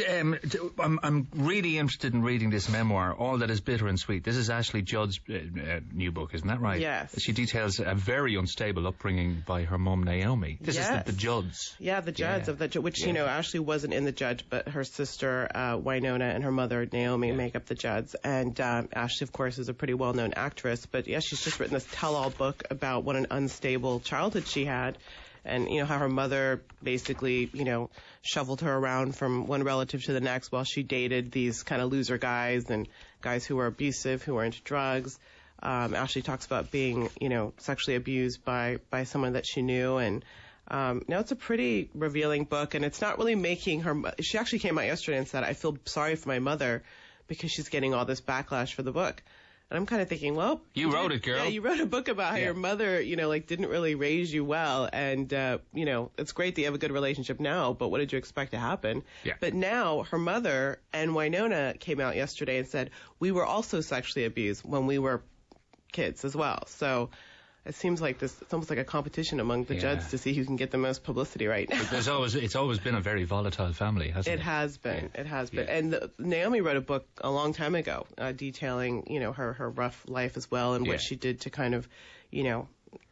I'm really interested in reading this memoir, All That Is Bitter and Sweet. This is Ashley Judd's new book, isn't that right? Yes. She details a very unstable upbringing by her mum, Naomi. This is the Judds. Yeah, the Judds of the which Ashley wasn't in the Judge, but her sister Winona and her mother Naomi make up the Judds. And Ashley, of course, is a pretty well-known actress. But she's just written this tell-all book about what an unstable childhood she had. And, how her mother basically, shoveled her around from one relative to the next while she dated these kind of loser guys and guys who were abusive, who were into drugs. Ashley talks about being, sexually abused by someone that she knew. And it's a pretty revealing book. And it's not really making her... She actually came out yesterday and said, I feel sorry for my mother because she's getting all this backlash for the book. And I'm kind of thinking, well... You wrote it, girl. Yeah, you wrote a book about how your mother, didn't really raise you well. And, it's great that you have a good relationship now, but what did you expect to happen? Yeah. But now her mother and Winona came out yesterday and said, we were also sexually abused when we were kids as well. So it seems like it's almost like a competition among the Judds to see who can get the most publicity right now. It's always been a very volatile family, hasn't it? It has been. Yeah. It has been. And Naomi wrote a book a long time ago detailing, her rough life as well and what she did to kind of,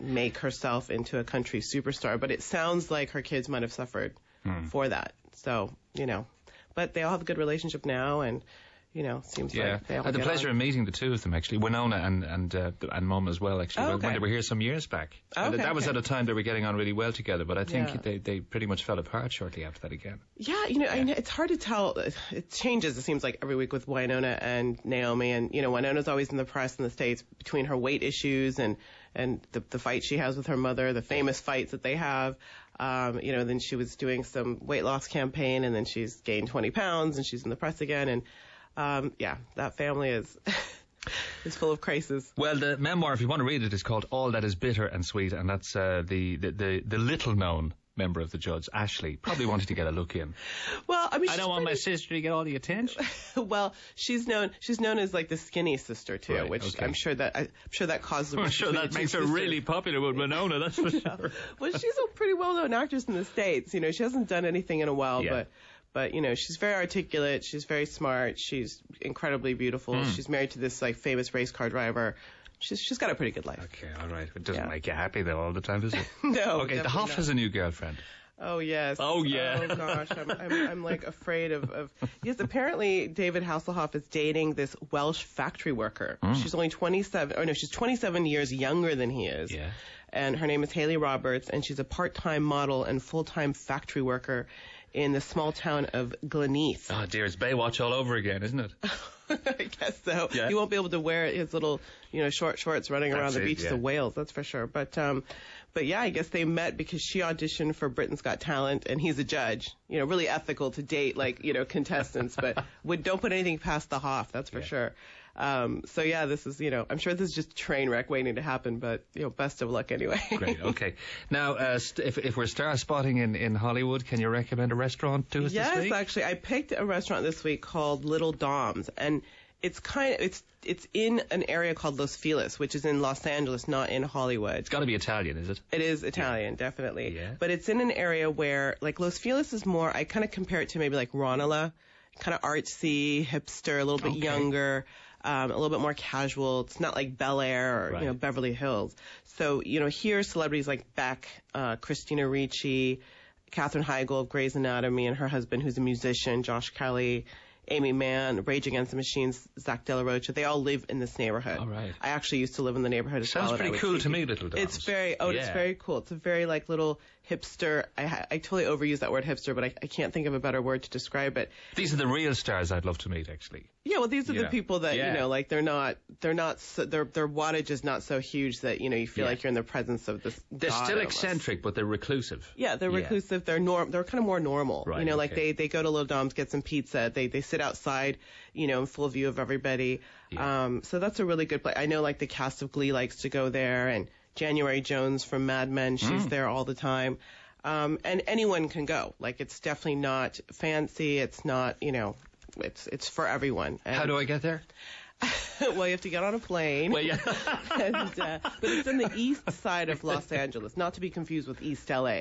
make herself into a country superstar. But it sounds like her kids might have suffered for that. So, but they all have a good relationship now and... seems like they all I had the pleasure of meeting the two of them, actually, Winona and Mum as well, actually, when they were here some years back. That was at a time they were getting on really well together, but I think they pretty much fell apart shortly after that again. Yeah, it's hard to tell. It changes, it seems like, every week with Winona and Naomi, and, Winona's always in the press in the States between her weight issues and the fight she has with her mother, the famous fights that they have. Then she was doing some weight loss campaign, and then she's gained 20 pounds, and she's in the press again, and that family is full of crises. Well, the memoir, if you want to read it, is called All That Is Bitter and Sweet, and that's the little-known member of the Judds, Ashley, probably wanted to get a look in. Well, I mean, I don't want my sister to get all the attention. Well, she's known as like the skinny sister too, which I'm sure that causes. I'm sure that makes her really popular with Winona. That's for sure. Well, she's a pretty well-known actress in the States. She hasn't done anything in a while, But, she's very articulate. She's very smart. She's incredibly beautiful. She's married to this, famous race car driver. She's got a pretty good life. Okay, all right. It doesn't make you happy, though, all the time, does it? No. Okay, the Hoff has a new girlfriend. Oh, yes. Oh, yeah. Oh, gosh. I'm afraid of... Yes, apparently David Hasselhoff is dating this Welsh factory worker. She's only 27... Oh, no, she's 27 years younger than he is. Yeah. And her name is Haley Roberts, and she's a part-time model and full-time factory worker in the small town of Glynneath. Oh, dear, it's Baywatch all over again, isn't it? I guess so. Yeah. He won't be able to wear his little, short shorts running around the beaches of Wales, that's for sure. But yeah, I guess they met because she auditioned for Britain's Got Talent, and he's a judge. Really ethical to date, contestants, but don't put anything past the Hoff, that's for sure. This is, I'm sure this is just a train wreck waiting to happen, but, best of luck anyway. Great, okay. Now, if we're star spotting in Hollywood, can you recommend a restaurant to us this week? Yes, actually, I picked a restaurant this week called Little Dom's, and it's it's in an area called Los Feliz, which is in Los Angeles, not in Hollywood. It's got to be Italian, is it? It is Italian, definitely. Yeah. But it's in an area where, Los Feliz is more, I kind of compare it to maybe Ronala, kind of artsy, hipster, a little bit younger. A little bit more casual. It's not like Bel Air or, Beverly Hills. So, here celebrities like Beck, Christina Ricci, Katherine Heigl of Grey's Anatomy, and her husband, who's a musician, Josh Kelly, Amy Mann, Rage Against the Machines, Zach De La Rocha. They all live in this neighborhood. All right. I actually used to live in the neighborhood as well. Sounds pretty cool to me, Little Dom's. It's very cool. It's a very little hipster. I totally overuse that word hipster, but I can't think of a better word to describe it. These are the real stars I'd love to meet, actually. Yeah, well, these are the people that, their wattage is not so huge that, you feel like you're in the presence of this They're god still almost. Eccentric, but they're reclusive. Yeah, they're reclusive. They're kind of more normal. Right, they go to Little Dom's, get some pizza. They sit outside, in full view of everybody. Yeah. So that's a really good place. I know, the cast of Glee likes to go there, and January Jones from Mad Men, she's there all the time. And anyone can go. It's definitely not fancy. It's not, it's for everyone. And how do I get there? Well, you have to get on a plane. Well, yeah. But it's in the east side of Los Angeles, not to be confused with East LA.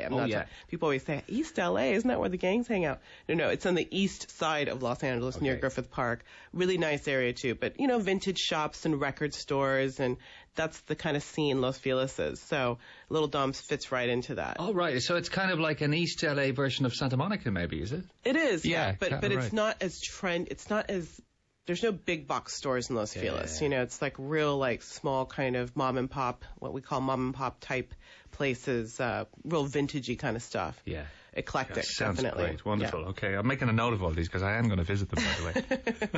People always say, East LA, isn't that where the gangs hang out? No, it's on the east side of Los Angeles near Griffith Park. Really nice area, too. But, vintage shops and record stores, and that's the kind of scene Los Feliz is. So Little Dom's fits right into that. Oh, right. So it's kind of like an East LA version of Santa Monica, maybe, is it? It is, yeah. But it's not as it's not as... There's no big box stores in Los Feliz. It's like real, like small kind of mom and pop, what we call mom and pop type places, real vintagey kind of stuff. Yeah. Eclectic, sounds definitely. Great. Wonderful. Okay, I'm making a note of all these because I am going to visit them, by the way.